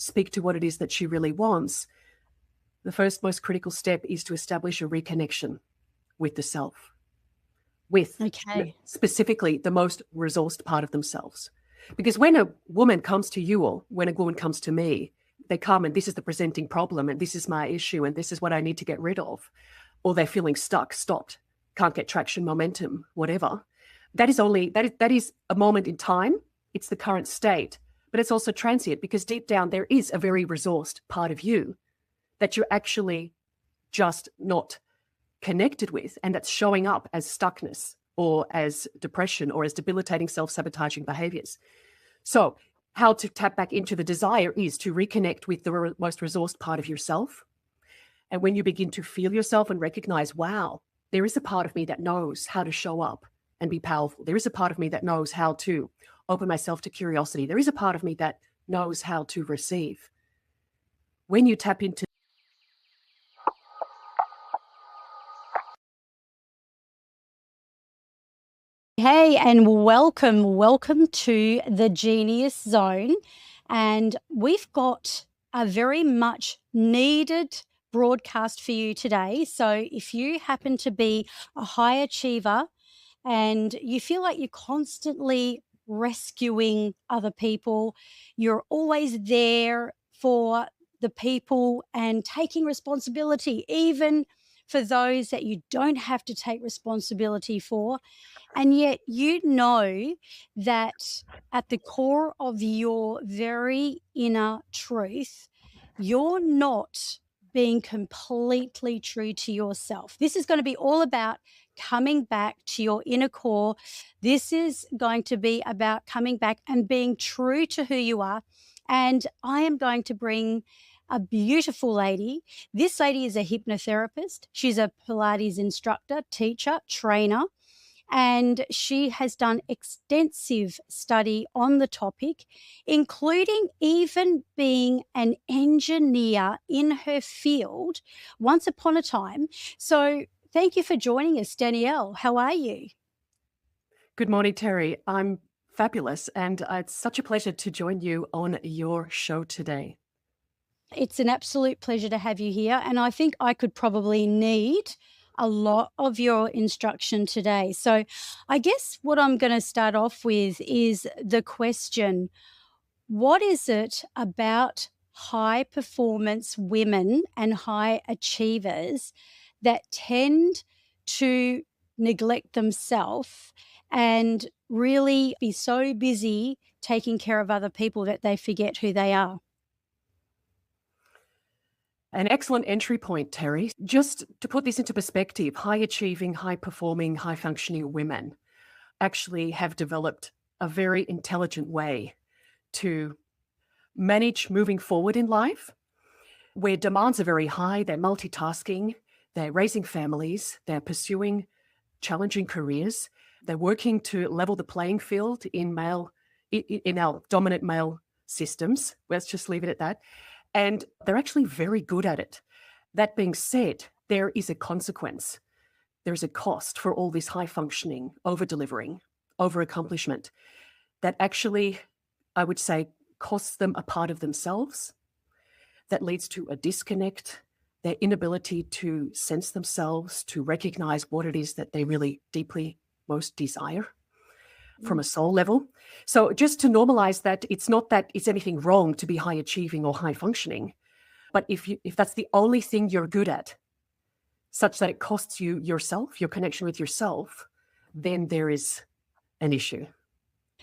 speak to what it is that she really wants, the first most critical step is to establish a reconnection with the self, with specifically the most resourced part of themselves. Because when a woman comes to you, or when a woman comes to me, they come and this is the presenting problem and this is my issue and this is what I need to get rid of, or they're feeling stuck, stopped, can't get traction, momentum, whatever. That is a moment in time. It's the current state, but it's also transient, because deep down there is a very resourced part of you that you're actually just not connected with, and that's showing up as stuckness or as depression or as debilitating self-sabotaging behaviors. So how to tap back into the desire is to reconnect with the most resourced part of yourself. And when you begin to feel yourself and recognize, wow, there is a part of me that knows how to show up and be powerful. There is a part of me that knows how to open myself to curiosity. There is a part of me that knows how to receive. When you tap into Hey, and welcome to the Genius Zone. And we've got a very much needed broadcast for you today. So if you happen to be a high achiever and you feel like you're constantly rescuing other people, you're always there for the people and taking responsibility, even for those that you don't have to take responsibility for. And yet you know that at the core of your very inner truth, you're not being completely true to yourself. This is going to be all about coming back to your inner core. This is going to be about coming back and being true to who you are. And I am going to bring a beautiful lady. This lady is a hypnotherapist. She's a Pilates instructor, teacher, trainer. And she has done extensive study on the topic, including even being an engineer in her field once upon a time. So thank you for joining us, Danielle. How are you? Good morning, Terry. I'm fabulous, and it's such a pleasure to join you on your show today. It's an absolute pleasure to have you here, and I think I could probably need a lot of your instruction today. So I guess what I'm going to start off with is the question, what is it about high performance women and high achievers that tend to neglect themselves and really be so busy taking care of other people that they forget who they are? An excellent entry point, Terry. Just to put this into perspective, high achieving, high performing, high functioning women actually have developed a very intelligent way to manage moving forward in life, where demands are very high. They're multitasking, they're raising families, they're pursuing challenging careers, they're working to level the playing field in our dominant male systems. Let's just leave it at that. And they're actually very good at it. That being said, there is a consequence. There is a cost for all this high functioning, over delivering, over accomplishment that actually, I would say, costs them a part of themselves. That leads to a disconnect, their inability to sense themselves, to recognize what it is that they really deeply most desire from a soul level. So just to normalize that, it's not that it's anything wrong to be high achieving or high functioning, but if that's the only thing you're good at, such that it costs you yourself, your connection with yourself, then there is an issue.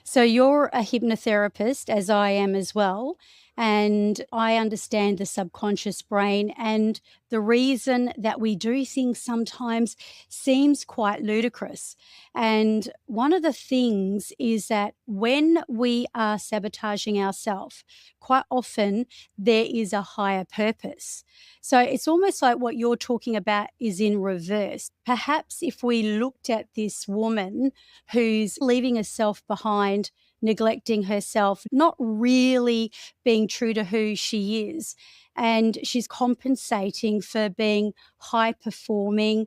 So you're a hypnotherapist, as I am as well, and I understand the subconscious brain, and the reason that we do things sometimes seems quite ludicrous. And one of the things is that when we are sabotaging ourselves, quite often there is a higher purpose. So it's almost like what you're talking about is in reverse. Perhaps if we looked at this woman who's leaving herself behind, neglecting herself, not really being true to who she is, and she's compensating for being high performing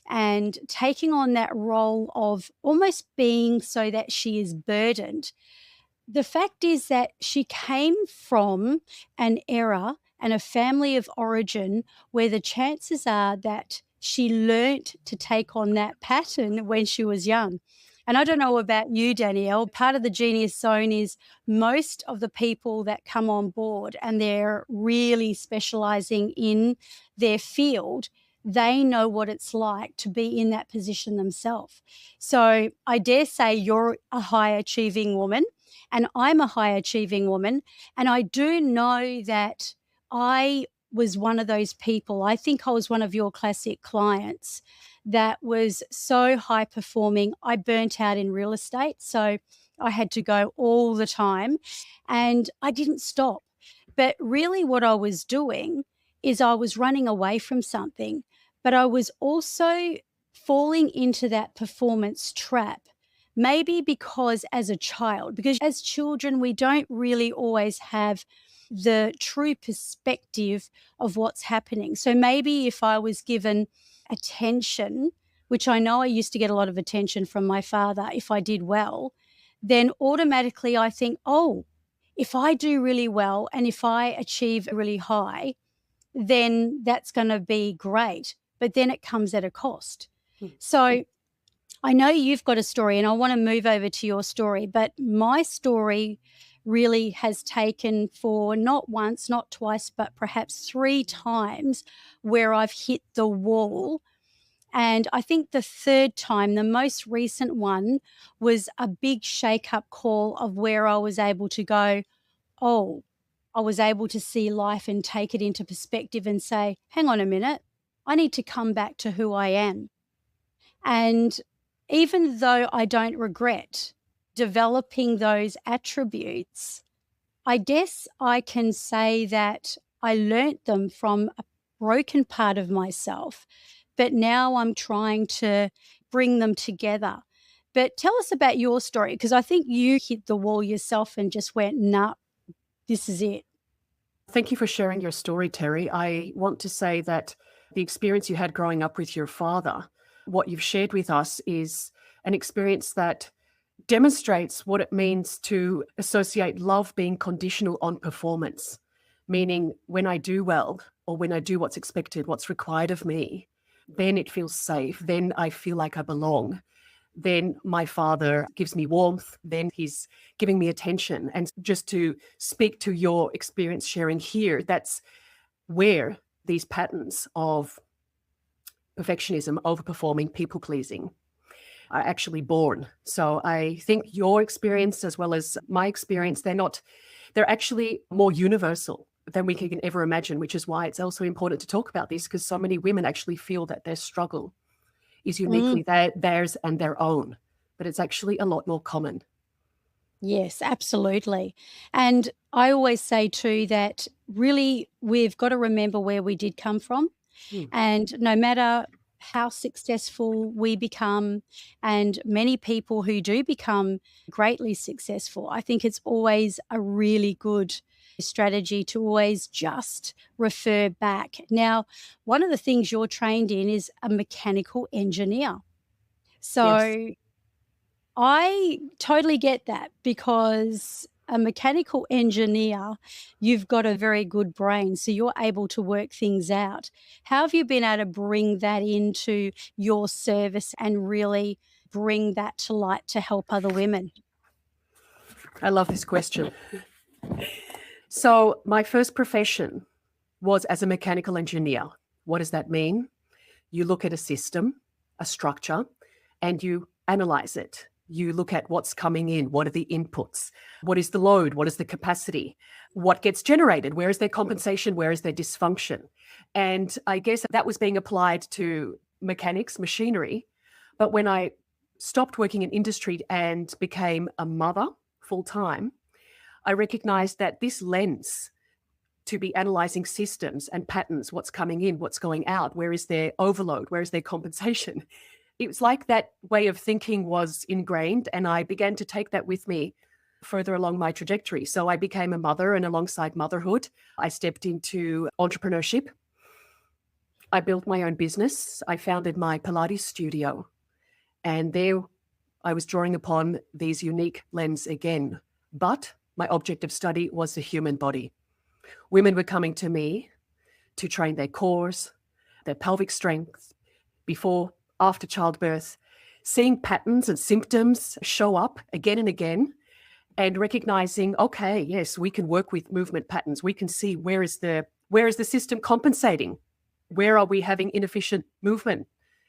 and taking on that role of almost being so that she is burdened. the fact is that she came from an era and a family of origin where the chances are that she learnt to take on that pattern when she was young. And I don't know about you, Danielle, part of the Genius Zone is most of the people that come on board and they're really specializing in their field, they know what it's like to be in that position themselves. So I dare say you're a high achieving woman and I'm a high achieving woman. And I do know that I was one of those people. I think I was one of your classic clients that was so high performing. I burnt out in real estate. So I had to go all the time and I didn't stop. But really, what I was doing is I was running away from something, but I was also falling into that performance trap. Maybe because as a child, because as children, we don't really always have the true perspective of what's happening. So maybe if I was given attention, which I know I used to get a lot of attention from my father if I did well, then automatically I think, oh, if I do really well and if I achieve really high, then that's going to be great. But then it comes at a cost. So I know you've got a story and I want to move over to your story, but my story really has taken for not once, not twice, but perhaps 3 times where I've hit the wall. And I think the third time, the most recent one, was a big shake-up call of where I was able to go, oh, I was able to see life and take it into perspective and say, hang on a minute, I need to come back to who I am. And even though I don't regret developing those attributes, I guess I can say that I learnt them from a broken part of myself, but now I'm trying to bring them together. But tell us about your story, because I think you hit the wall yourself and just went, nah, this is it. Thank you for sharing your story, Terry. I want to say that the experience you had growing up with your father, what you've shared with us is an experience that demonstrates what it means to associate love being conditional on performance, meaning when I do well or when I do what's expected, what's required of me, then it feels safe. Then I feel like I belong. Then my father gives me warmth. Then he's giving me attention. And just to speak to your experience sharing here, that's where these patterns of perfectionism, overperforming, people pleasing are actually born. So I think your experience as well as my experience, they're actually more universal than we can ever imagine, which is why it's also important to talk about this, because so many women actually feel that their struggle is uniquely theirs and their own, but it's actually a lot more common. Yes, absolutely. And I always say too that really we've got to remember where we did come from. Mm. And no matter how successful we become, and many people who do become greatly successful, I think it's always a really good strategy to always just refer back. Now, one of the things you're trained in is a mechanical engineer. Yes. So I totally get that, because a mechanical engineer, you've got a very good brain, so you're able to work things out. How have you been able to bring that into your service and really bring that to light to help other women? I love this question. So my first profession was as a mechanical engineer. What does that mean? You look at a system, a structure, and you analyze it. You look at what's coming in, what are the inputs, what is the load, what is the capacity, what gets generated, where is their compensation, where is their dysfunction. And I guess that was being applied to mechanics, machinery. But when I stopped working in industry and became a mother full time, I recognized that this lens to be analyzing systems and patterns, what's coming in, what's going out, where is their overload, where is their compensation. It was like that way of thinking was ingrained, and I began to take that with me further along my trajectory. So I became a mother, and alongside motherhood, I stepped into entrepreneurship. I built my own business. I founded my Pilates studio, and there I was drawing upon these unique lens again But my object of study was the human body. Women were coming to me to train their cores, their pelvic strength, before, after childbirth, seeing patterns and symptoms show up again and again, and recognizing, okay, yes, we can work with movement patterns. We can see where is the system compensating? Where are we having inefficient movement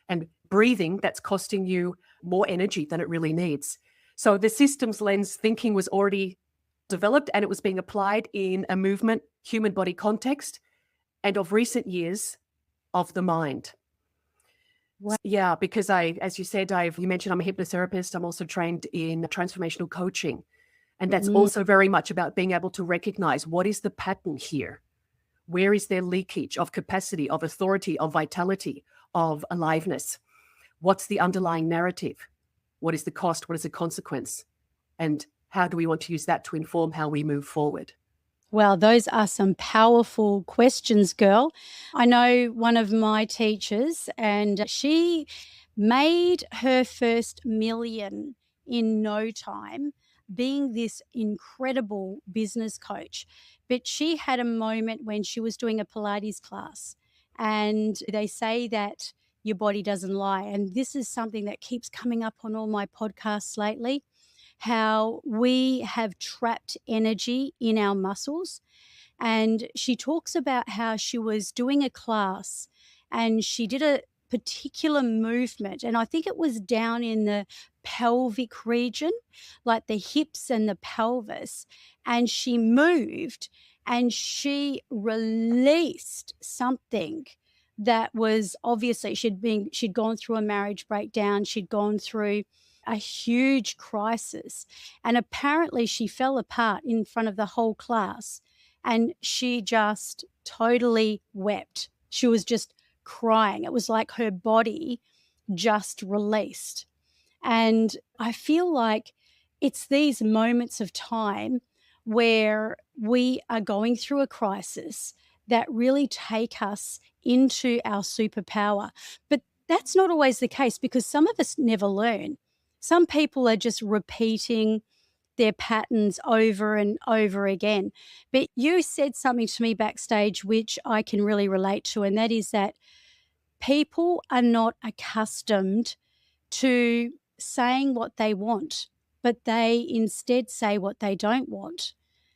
and breathing that's costing you more energy than it really needs? So the systems lens thinking was already developed, and it was being applied in a movement, human body context, and of recent years, of the mind. Wow. Yeah, because as you said, you mentioned I'm a hypnotherapist. I'm also trained in transformational coaching. And that's also very much about being able to recognize what is the pattern here? Where is there leakage of capacity, of authority, of vitality, of aliveness? What's the underlying narrative? What is the cost? What is the consequence? And how do we want to use that to inform how we move forward? Well, those are some powerful questions, girl. I know one of my teachers, and she made her first million in no time, being this incredible business coach. But she had a moment when she was doing a Pilates class, and they say that your body doesn't lie. And this is something that keeps coming up on all my podcasts lately, how we have trapped energy in our muscles. And she talks about how she was doing a class and she did a particular movement. And I think it was down in the pelvic region, like the hips and the pelvis. And she moved and she released something that was obviously she'd gone through a marriage breakdown, she'd gone through a huge crisis. And apparently she fell apart in front of the whole class and she just totally wept. She was just crying. It was like her body just released. And I feel like it's these moments of time where we are going through a crisis that really take us into our superpower. But that's not always the case because some of us never learn. Some people are just repeating their patterns over and over again. But you said something to me backstage, which I can really relate to, and that is that people are not accustomed to saying what they want, but they instead say what they don't want.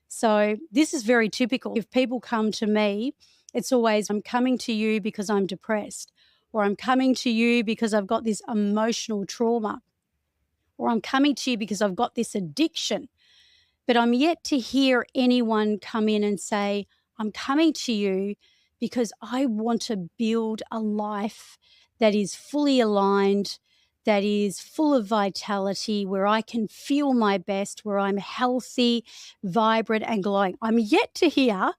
So this is very typical. If people come to me, it's always, I'm coming to you because I'm depressed, or I'm coming to you because I've got this emotional trauma, or I'm coming to you because I've got this addiction. But I'm yet to hear anyone come in and say, I'm coming to you because I want to build a life that is fully aligned, that is full of vitality, where I can feel my best, where I'm healthy, vibrant, and glowing. I'm yet to hear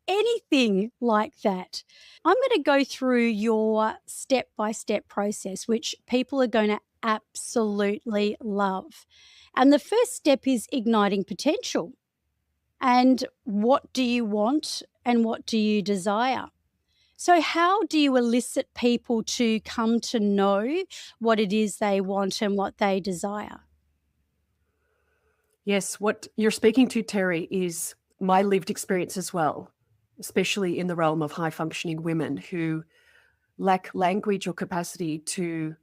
anything like that. I'm going to go through your step-by-step process, which people are going to absolutely love. And the first step is igniting potential. And what do you want and what do you desire? So how do you elicit people to come to know what it is they want and what they desire? Yes, what you're speaking to, Terry, is my lived experience as well, especially in the realm of high-functioning women who lack language or capacity to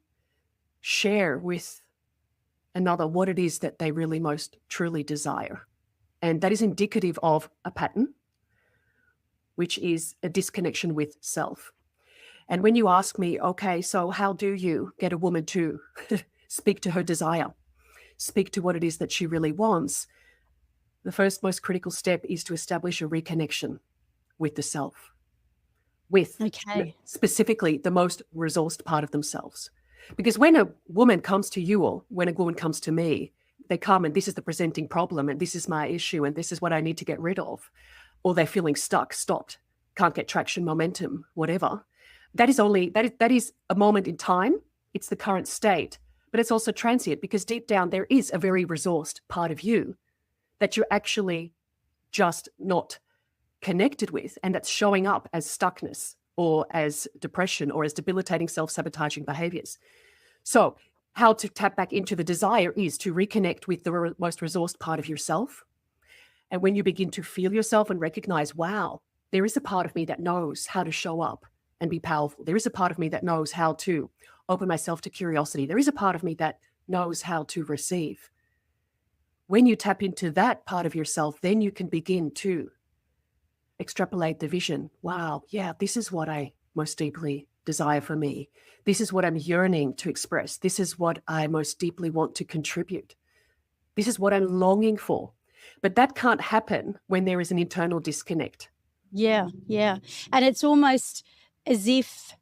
share with another what it is that they really most truly desire. And that is indicative of a pattern, which is a disconnection with self. And when you ask me, okay, so how do you get a woman to speak to her desire, speak to what it is that she really wants? The first most critical step is to establish a reconnection with the self, with specifically the most resourced part of themselves. Because when a woman comes to you or when a woman comes to me, they come and this is the presenting problem and this is my issue and this is what I need to get rid of. Or they're feeling stuck, stopped, can't get traction, momentum, whatever. That is a moment in time. It's the current state, but it's also transient because deep down there is a very resourced part of you that you're actually just not connected with, and that's showing up as stuckness or as depression or as debilitating self-sabotaging behaviors. So how to tap back into the desire is to reconnect with the most resourced part of yourself, And when you begin to feel yourself and recognize, wow, there is a part of me that knows how to show up and be powerful. There is a part of me that knows how to open myself to curiosity. There is a part of me that knows how to receive. When you tap into that part of yourself, then you can begin to extrapolate the vision. Wow, yeah, this is what I most deeply desire for me. This is what I'm yearning to express. This is what I most deeply want to contribute. This is what I'm longing for. But that can't happen when there is an internal disconnect. Yeah, yeah. And it's almost as if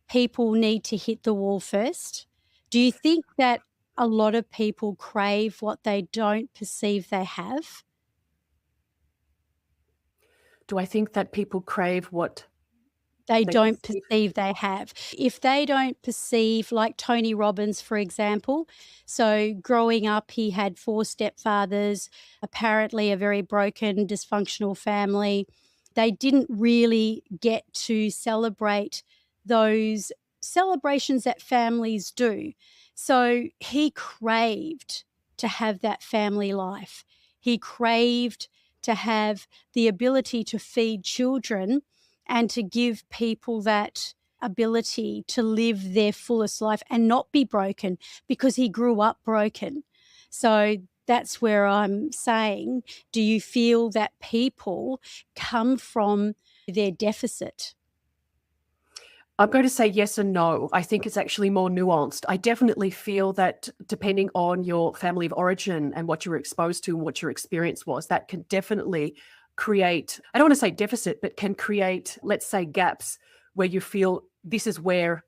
people need to hit the wall first. Do you think that a lot of people crave what they don't perceive they have? Do I think that people crave what They they don't perceive? perceive they have. If they don't perceive, like Tony Robbins, for example, so growing up, he had 4 stepfathers, apparently a very broken, dysfunctional family. They didn't really get to celebrate those celebrations that families do. So he craved to have that family life. He craved to have the ability to feed children and to give people that ability to live their fullest life and not be broken, because he grew up broken. So that's where I'm saying, do you feel that people come from their deficit? I'm going to say yes and no. I think it's actually more nuanced. I definitely feel that depending on your family of origin and what you were exposed to and what your experience was, that can definitely create, I don't want to say deficit, but can create, let's say, gaps where you feel this is where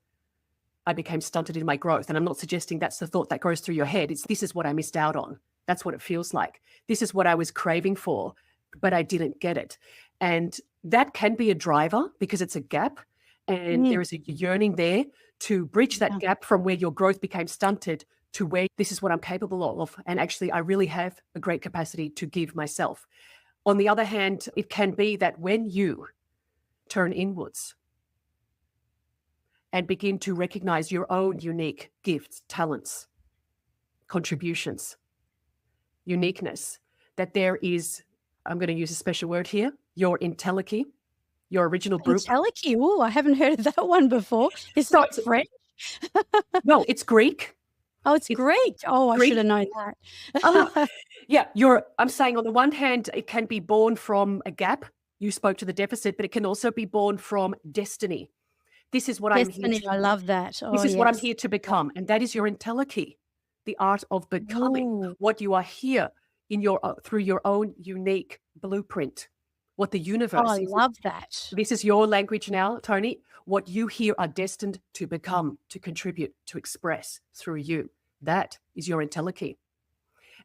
I became stunted in my growth. And I'm not suggesting that's the thought that goes through your head. It's this is what I missed out on. That's what it feels like. This is what I was craving for, but I didn't get it. And that can be a driver because it's a gap. And there is a yearning there to bridge that gap from where your growth became stunted to where this is what I'm capable of. And actually, I really have a great capacity to give myself. On the other hand, it can be that when you turn inwards and begin to recognize your own unique gifts, talents, contributions, uniqueness, that there is, I'm going to use a special word here, your entelechy, your original blueprint. Entelechy. Oh, I haven't heard of that one before. Is So that French? No, it's Greek. Oh, it's Greek. Oh, I Greek. should have known Oh, that. yeah, I'm saying on the one hand, it can be born from a gap. You spoke to the deficit, but it can also be born from destiny. This is what I'm here Destiny, to, I love that. Oh, this is what I'm yes. here to become. And that is your entelechy, the art of becoming Ooh. what you are here in your through your own unique blueprint, what the Oh, universe I is. love that. This is your language now, Tony. What you here are destined to become, to contribute, to express through you. That is your entelechy.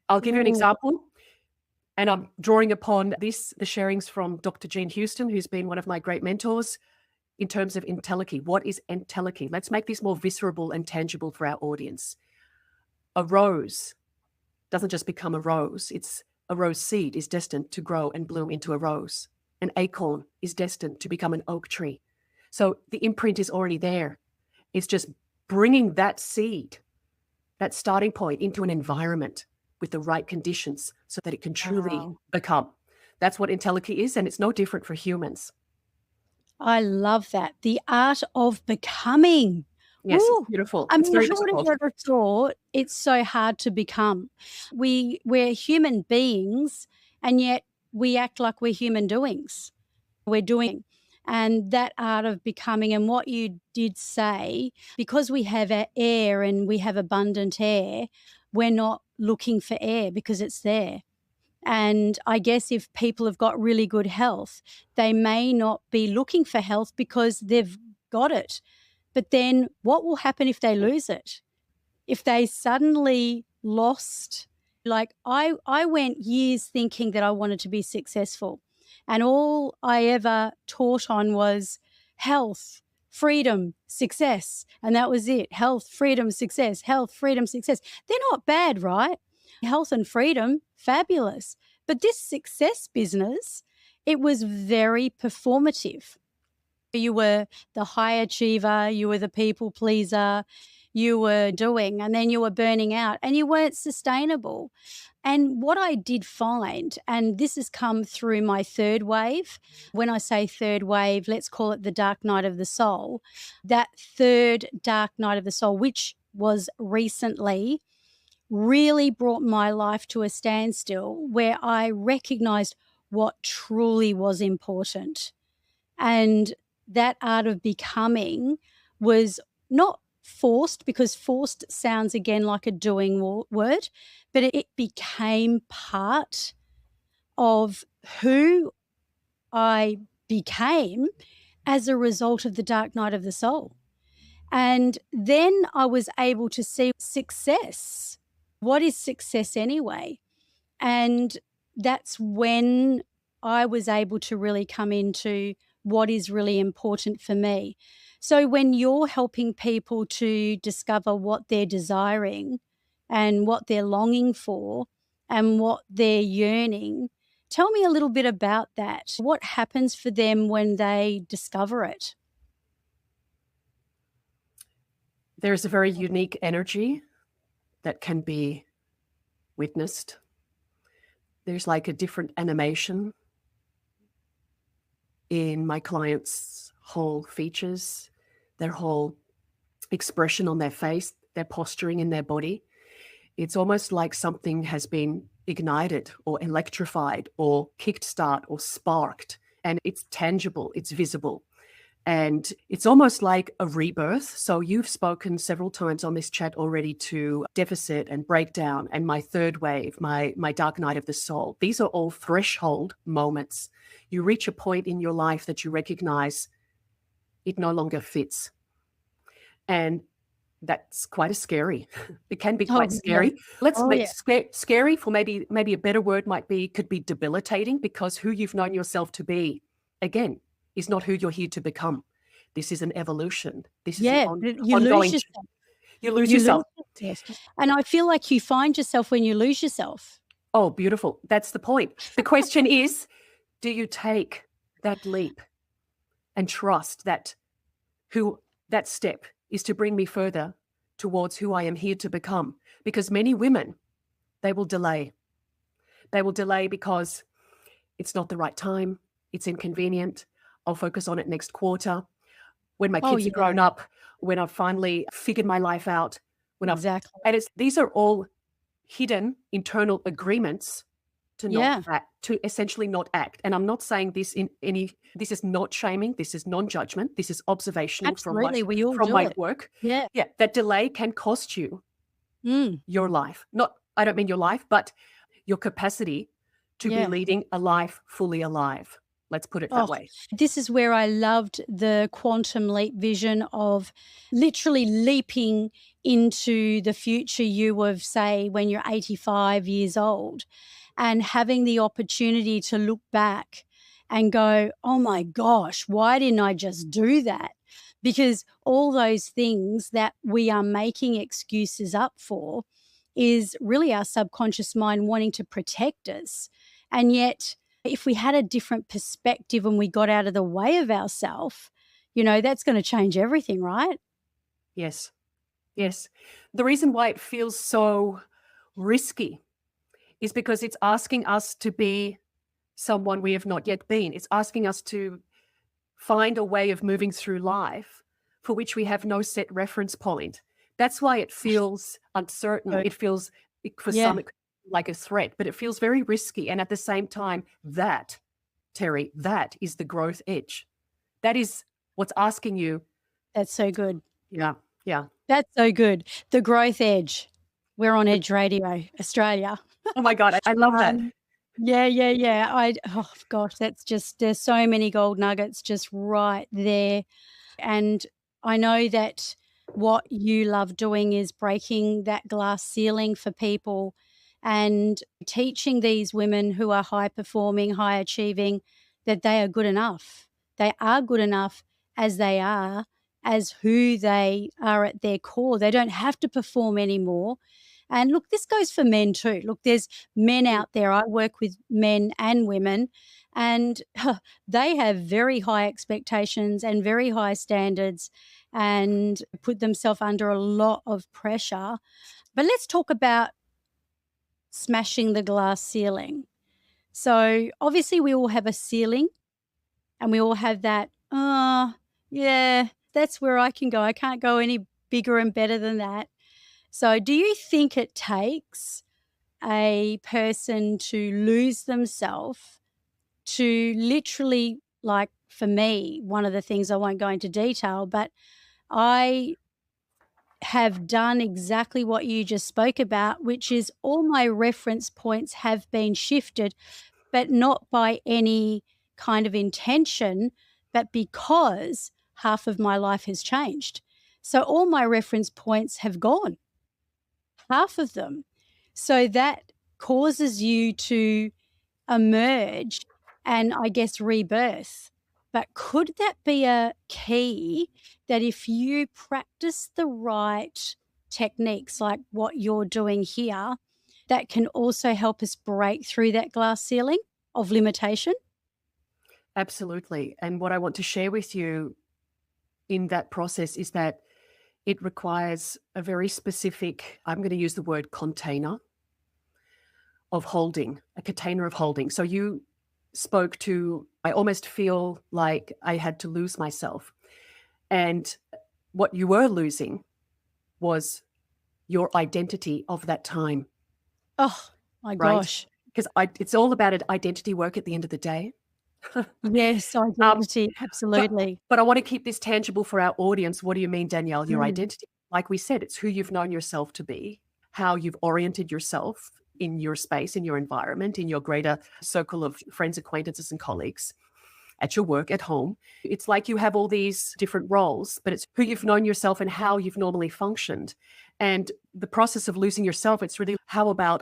I'll give you an Ooh. example. And I'm drawing upon this, the sharings from Dr. Jean Houston, who's been one of my great mentors in terms of entelechy. What is entelechy? Let's make this more visceral and tangible for our audience. A rose doesn't just become a rose. It's a rose seed is destined to grow and bloom into a rose. An acorn is destined to become an oak tree. So the imprint is already there. It's just bringing that seed, that starting point, into an environment with the right conditions so that it can truly become. That's what entelechy is, and it's no different for humans. I love that. The art of becoming. Yes, Ooh. it's beautiful. I It's mean, very who would difficult. have ever thought it's so hard to become? We're human beings, and yet we act like we're human doings. We're doing. And that art of becoming, and what you did say, because we have air and we have abundant air, we're not looking for air because it's there. And I guess if people have got really good health, they may not be looking for health because they've got it. But then what will happen if they lose it? If they suddenly lost, like I went years thinking that I wanted to be successful. And all I ever taught on was health, freedom, success. And that was it. Health, freedom, success, health, freedom, success. They're not bad, right? Health and freedom, fabulous. But this success business, it was very performative. You were the high achiever, you were the people pleaser, you were doing, and then you were burning out and you weren't sustainable. And what I did find, and this has come through my third wave, when I say third wave, let's call it the dark night of the soul, that third dark night of the soul, which was recently, really brought my life to a standstill where I recognized what truly was important. And that art of becoming was not forced, because forced sounds again like a doing word, but it became part of who I became as a result of the dark night of the soul. And then I was able to see success. What is success anyway? And that's when I was able to really come into what is really important for me. So when you're helping people to discover what they're desiring and what they're longing for and what they're yearning, tell me a little bit about that. What happens for them when they discover it? There's a very unique energy that can be witnessed. There's like a different animation in my clients' whole features, their whole expression on their face, their posturing in their body. It's almost like something has been ignited or electrified or kickstart or sparked, and it's tangible, it's visible. And it's almost like a rebirth. So you've spoken several times on this chat already to deficit and breakdown and my third wave, my dark night of the soul. These are all threshold moments. You reach a point in your life that you recognize it no longer fits. And that's quite scary. It can be quite scary. Let's make scary for maybe a better word could be debilitating, because who you've known yourself to be, again, is not who you're here to become. This is an evolution. This is an you ongoing. lose yourself. You lose yourself. And I feel like you find yourself when you lose yourself. Oh, beautiful. That's the point. The question is, do you take that leap and trust that that step is to bring me further towards who I am here to become? Because many women, they will delay. They will delay because it's not the right time. It's inconvenient. I'll focus on it next quarter. When my kids are grown up, when I've finally figured my life out, these are all hidden internal agreements to not act, to essentially not act. And I'm not saying this this is not shaming, this is non-judgment, this is observational from my work. Yeah. That delay can cost you your life. I don't mean your life, but your capacity to be leading a life fully alive. Let's put it that way. This is where I loved the quantum leap vision of literally leaping into the future you of, say, when you're 85 years old, and having the opportunity to look back and go, oh my gosh, why didn't I just do that? Because all those things that we are making excuses up for is really our subconscious mind wanting to protect us. And yet, if we had a different perspective and we got out of the way of ourselves, that's going to change everything, right? Yes. Yes. The reason why it feels so risky is because it's asking us to be someone we have not yet been. It's asking us to find a way of moving through life for which we have no set reference point. That's why it feels uncertain. It feels, for some, like a threat, but it feels very risky. And at the same time, Terry, that is the growth edge. That is what's asking you. That's so good. Yeah. Yeah. That's so good. The growth edge. We're on Edge Radio, Australia. Oh my God. I love that. Yeah. Oh gosh, there's so many gold nuggets just right there. And I know that what you love doing is breaking that glass ceiling for people and teaching these women who are high performing, high achieving, that they are good enough. They are good enough as they are, as who they are at their core. They don't have to perform anymore. And look, this goes for men too. Look, there's men out there. I work with men and women, and they have very high expectations and very high standards and put themselves under a lot of pressure. But let's talk about smashing the glass ceiling. So obviously we all have a ceiling and we all have that, yeah, that's where I can go. I can't go any bigger and better than that. So do you think it takes a person to lose themselves to literally, like for me, one of the things I won't go into detail, but I have done exactly what you just spoke about, which is all my reference points have been shifted, but not by any kind of intention, but because half of my life has changed. So all my reference points have gone, half of them. So that causes you to emerge and I guess rebirth. But could that be a key that if you practice the right techniques like what you're doing here, that can also help us break through that glass ceiling of limitation? Absolutely. And what I want to share with you in that process is that it requires a very specific, I'm going to use the word container of holding, a container of holding. So you spoke to, I almost feel like I had to lose myself. And what you were losing was your identity of that time, Oh my right? gosh. Because it's all about identity work at the end of the day. Yes, Um, identity. but Absolutely. but I want to keep this tangible for our audience. What do you mean, Danielle? Your Mm. identity, like we said, it's who you've known yourself to be, how you've oriented yourself in your space, in your environment, in your greater circle of friends, acquaintances, and colleagues, at your work, at home. It's like you have all these different roles, but it's who you've known yourself and how you've normally functioned. And the process of losing yourself, it's really how about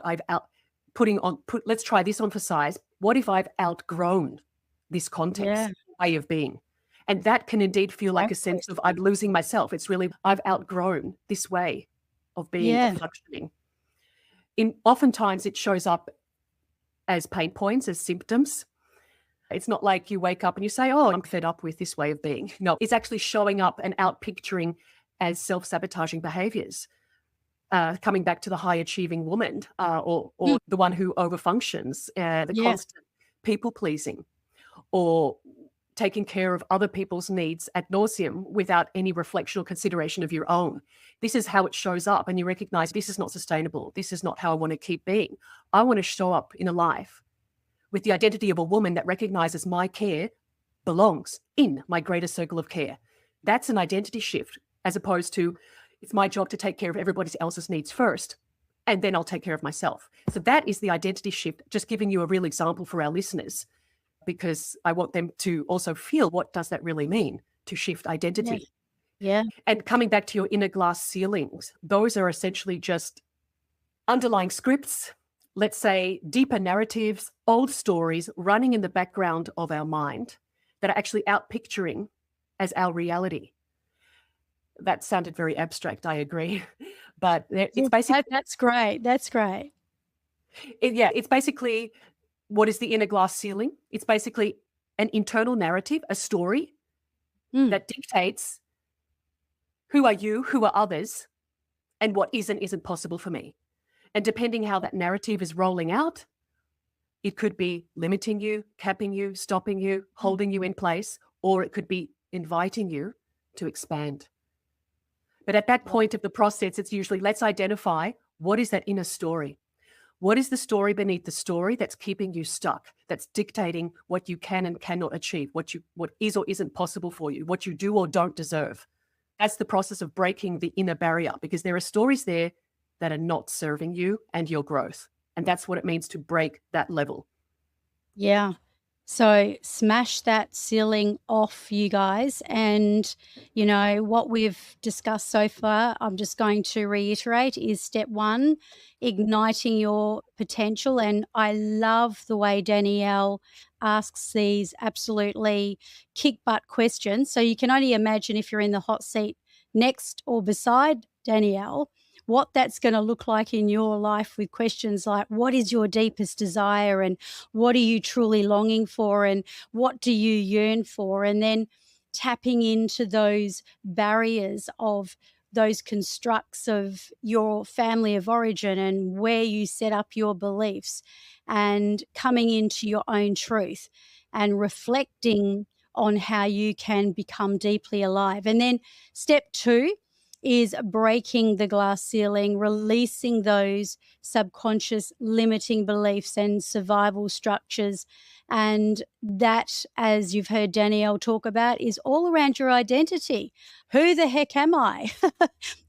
let's try this on for size. What if I've outgrown this Yeah, context, way of being? And that can indeed feel like a exactly. sense of I'm losing myself. It's really, I've outgrown this way of being, of Yeah, functioning. Oftentimes it shows up as pain points, as symptoms. It's not like you wake up and you say, oh, I'm fed up with this way of being. No, it's actually showing up and out picturing as self-sabotaging behaviors. Coming back to the high-achieving woman or mm, the one who overfunctions, the yeah, constant people-pleasing, or taking care of other people's needs ad nauseum without any reflection or consideration of your own. This is how it shows up, and you recognize this is not sustainable. This is not how I want to keep being. I want to show up in a life with the identity of a woman that recognizes my care belongs in my greater circle of care. That's an identity shift, as opposed to it's my job to take care of everybody else's needs first, and then I'll take care of myself. So that is the identity shift, just giving you a real example for our listeners, because I want them to also feel what does that really mean to shift yeah, identity. yeah, And coming back to your inner glass ceilings, those are essentially just underlying scripts, let's say deeper narratives, old stories running in the background of our mind that are actually out picturing as our reality. That sounded very abstract, I agree. But yeah. it's basically, That's great. That's great. it's basically what is the inner glass ceiling? It's basically an internal narrative, a story Mm, that dictates who are you, who are others, and what isn't possible for me. And depending how that narrative is rolling out, it could be limiting you, capping you, stopping you, mm, holding you in place, or it could be inviting you to expand. But at that wow, point of the process, it's usually let's identify what is that inner story? What is the story beneath the story that's keeping you stuck, that's dictating what you can and cannot achieve, what is or isn't possible for you, what you do or don't deserve? That's the process of breaking the inner barrier, because there are stories there that are not serving you and your growth. And that's what it means to break that level. yeah. So smash that ceiling off, you guys. And, what we've discussed so far, I'm just going to reiterate is step one, igniting your potential. And I love the way Danielle asks these absolutely kick butt questions. So you can only imagine if you're in the hot seat next or beside Danielle, what that's going to look like in your life with questions like, what is your deepest desire? And what are you truly longing for? And what do you yearn for? And then tapping into those barriers of those constructs of your family of origin and where you set up your beliefs, and coming into your own truth and reflecting on how you can become deeply alive. And then step 2 is breaking the glass ceiling, releasing those subconscious limiting beliefs and survival structures. And that, as you've heard Danielle talk about, is all around your identity. Who the heck am I?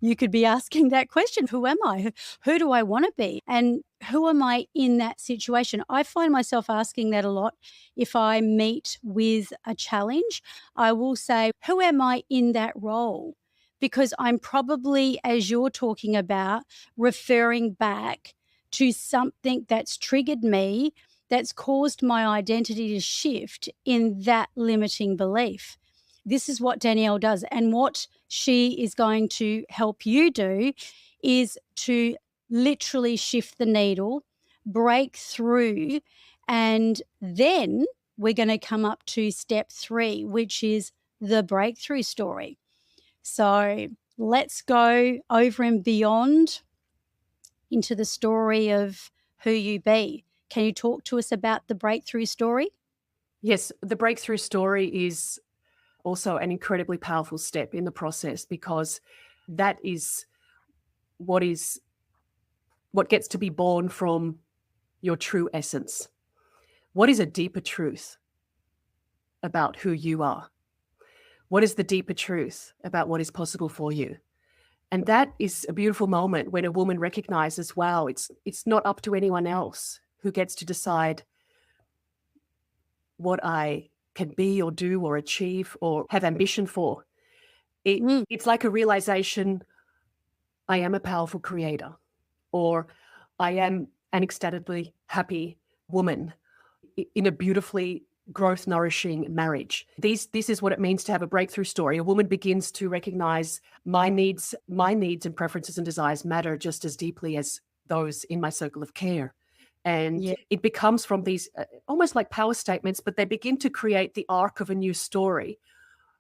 You could be asking that question. Who am I? Who do I want to be? And who am I in that situation? I find myself asking that a lot. If I meet with a challenge, I will say, who am I in that role? Because I'm probably, as you're talking about, referring back to something that's triggered me, that's caused my identity to shift in that limiting belief. This is what Danielle does. And what she is going to help you do is to literally shift the needle, break through, and then we're going to come up to step 3, which is the breakthrough story. So let's go over and beyond into the story of who you be. Can you talk to us about the breakthrough story? Yes, the breakthrough story is also an incredibly powerful step in the process, because that is what gets to be born from your true essence. What is a deeper truth about who you are? What is the deeper truth about what is possible for you? And that is a beautiful moment when a woman recognizes, wow, it's not up to anyone else who gets to decide what I can be or do or achieve or have ambition for. It's like a realization, I am a powerful creator, or I am an ecstatically happy woman in a beautifully growth nourishing marriage. This is what it means to have a breakthrough story. A woman begins to recognize my needs and preferences and desires matter just as deeply as those in my circle of care. And Yeah. it becomes from these almost like power statements, but they begin to create the arc of a new story,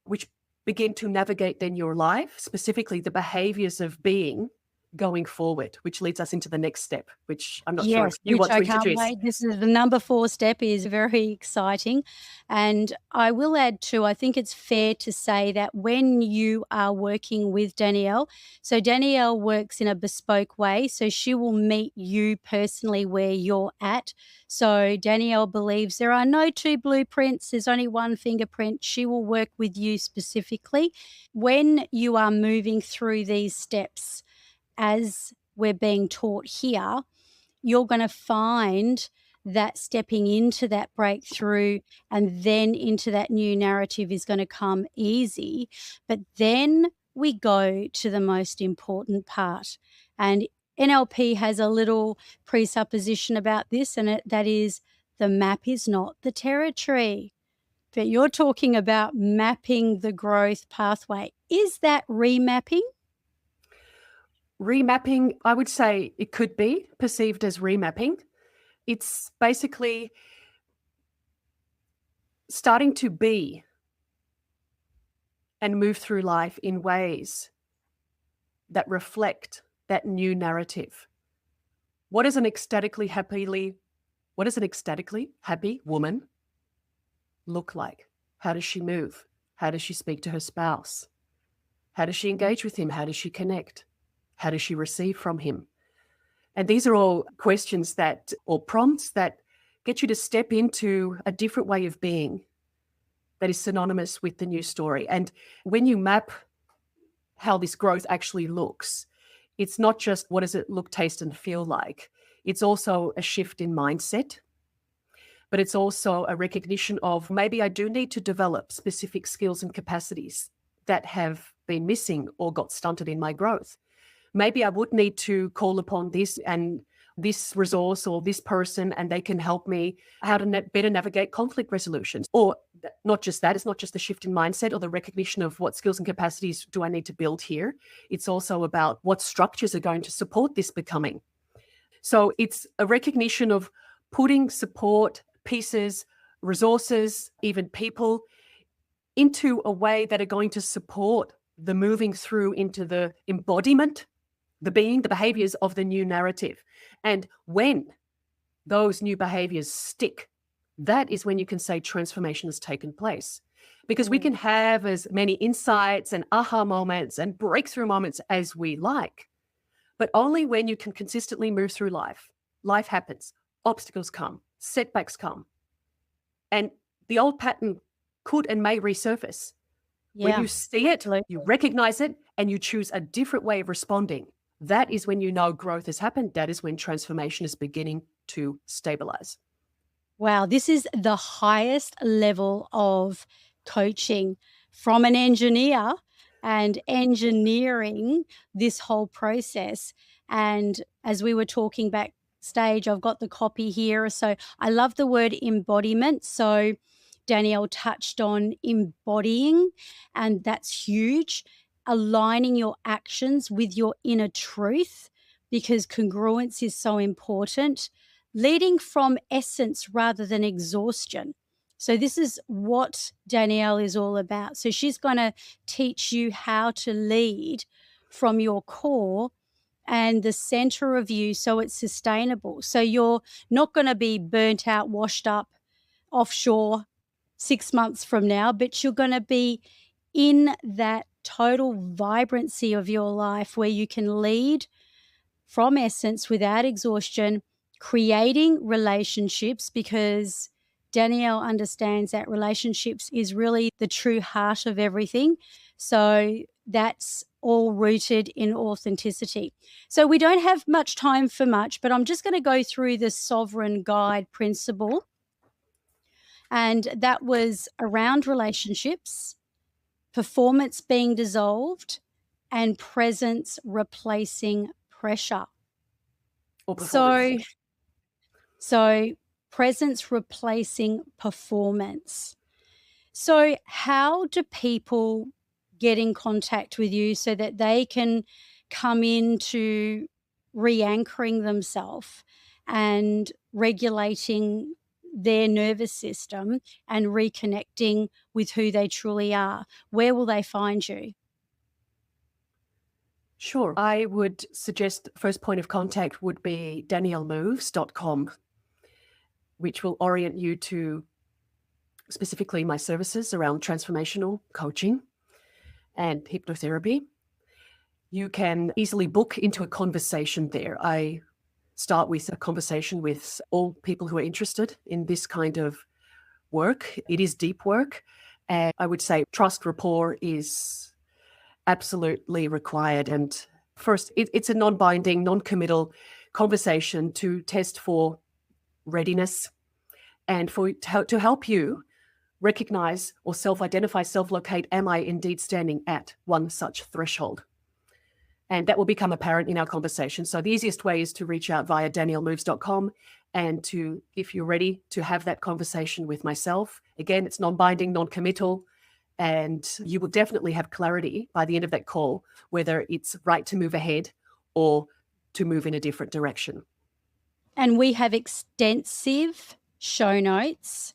which begin to navigate then your life, specifically the behaviors of being going forward, which leads us into the next step, which I'm not sure if you Which want to I can't introduce. wait. This is the number 4 step, is very exciting. And I will add too, I think it's fair to say that when you are working with Danielle, so Danielle works in a bespoke way, so she will meet you personally where you're at. So Danielle believes there are no 2 blueprints, there's only one fingerprint. She will work with you specifically. When you are moving through these steps, as we're being taught here, you're going to find that stepping into that breakthrough and then into that new narrative is going to come easy. But then we go to the most important part. And NLP has a little presupposition about this, and that is the map is not the territory. But you're talking about mapping the growth pathway. Is that remapping? Remapping, I would say it could be perceived as remapping. It's basically starting to be and move through life in ways that reflect that new narrative. What does an ecstatically happy woman look like? How does she move? How does she speak to her spouse? How does she engage with him? How does she connect? How does she receive from him? And these are all questions or prompts that get you to step into a different way of being that is synonymous with the new story. And when you map how this growth actually looks, it's not just what does it look, taste, and feel like. It's also a shift in mindset, but it's also a recognition of maybe I do need to develop specific skills and capacities that have been missing or got stunted in my growth. Maybe I would need to call upon this and this resource or this person, and they can help me how to better navigate conflict resolutions. Or not just that, it's not just the shift in mindset or the recognition of what skills and capacities do I need to build here. It's also about what structures are going to support this becoming. So it's a recognition of putting support, pieces, resources, even people into a way that are going to support the moving through into the embodiment, the being, the behaviors of the new narrative. And when those new behaviors stick, that is when you can say transformation has taken place. Because we can have as many insights and aha moments and breakthrough moments as we like, but only when you can consistently move through life. Life happens, obstacles come, setbacks come, and the old pattern could and may resurface. When you see it, you recognize it, and you choose a different way of responding, that is when you know growth has happened. That is when transformation is beginning to stabilize. Wow, this is the highest level of coaching from an engineer and engineering this whole process. And as we were talking backstage, I've got the copy here. So I love the word embodiment. So Danielle touched on embodying, and that's huge. Aligning your actions with your inner truth, because congruence is so important. Leading from essence rather than exhaustion. So this is what Danielle is all about. So she's going to teach you how to lead from your core and the center of you so it's sustainable. So you're not going to be burnt out, washed up, offshore 6 months from now, but you're going to be in that total vibrancy of your life where you can lead from essence without exhaustion, creating relationships, because Danielle understands that relationships is really the true heart of everything. So that's all rooted in authenticity. So we don't have much time for much, but I'm just going to go through the sovereign guide principle. And that was around relationships, performance being dissolved, and presence replacing pressure. So presence replacing performance. So how do people get in contact with you so that they can come into re-anchoring themselves and regulating their nervous system and reconnecting with who they truly are? Where will they find you? Sure. I would suggest the first point of contact would be daniellemoves.com, which will orient you to specifically my services around transformational coaching and hypnotherapy. You can easily book into a conversation there. I start with a conversation with all people who are interested in this kind of work. It is deep work, and I would say trust, rapport is absolutely required. And first, it's a non-binding, non-committal conversation to test for readiness and to help you recognize or self-identify, self-locate, am I indeed standing at one such threshold? And that will become apparent in our conversation. So the easiest way is to reach out via daniellemoves.com and if you're ready to have that conversation with myself. Again, it's non-binding, non-committal, and you will definitely have clarity by the end of that call whether it's right to move ahead or to move in a different direction. And we have extensive show notes,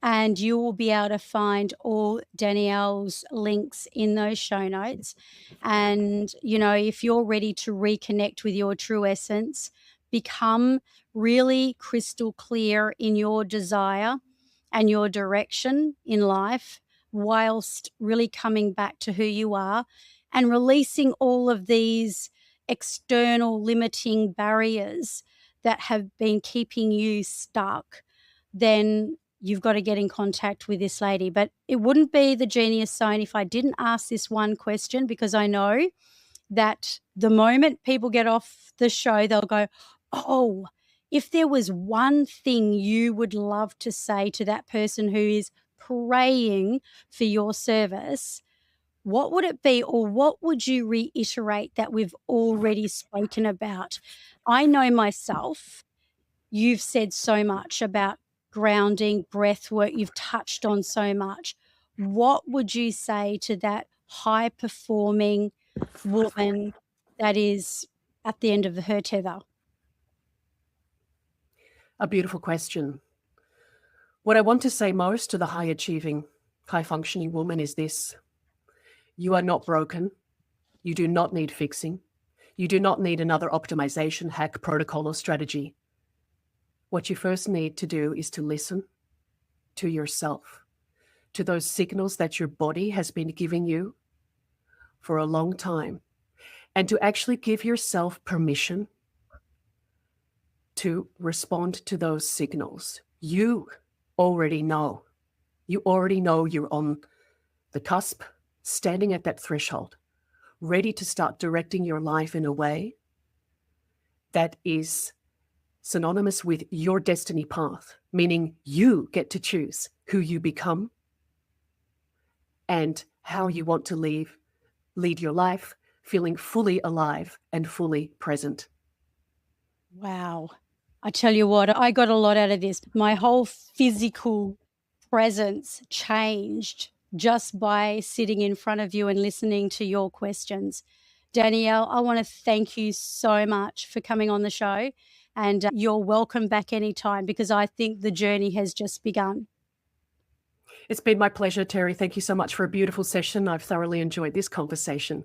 and you will be able to find all Danielle's links in those show notes. And, if you're ready to reconnect with your true essence, become really crystal clear in your desire and your direction in life, whilst really coming back to who you are and releasing all of these external limiting barriers that have been keeping you stuck, then you've got to get in contact with this lady. But it wouldn't be the Genius Zone if I didn't ask this one question, because I know that the moment people get off the show, they'll go, oh, if there was one thing you would love to say to that person who is praying for your service, what would it be, or what would you reiterate that we've already spoken about? I know myself, you've said so much about grounding, breath work, you've touched on so much. What would you say to that high-performing woman that is at the end of her tether? A beautiful question. What I want to say most to the high-achieving, high-functioning woman is this: You are not broken. You do not need fixing. You do not need another optimization hack, protocol, or strategy. What you first need to do is to listen to yourself, to those signals that your body has been giving you for a long time, and to actually give yourself permission to respond to those signals. You already know. You already know you're on the cusp, standing at that threshold, ready to start directing your life in a way that is synonymous with your destiny path, meaning you get to choose who you become and how you want to lead your life, feeling fully alive and fully present. Wow. I tell you what, I got a lot out of this. My whole physical presence changed just by sitting in front of you and listening to your questions. Danielle, I want to thank you so much for coming on the show, and you're welcome back anytime, because I think the journey has just begun. It's been my pleasure, Terry. Thank you so much for a beautiful session. I've thoroughly enjoyed this conversation.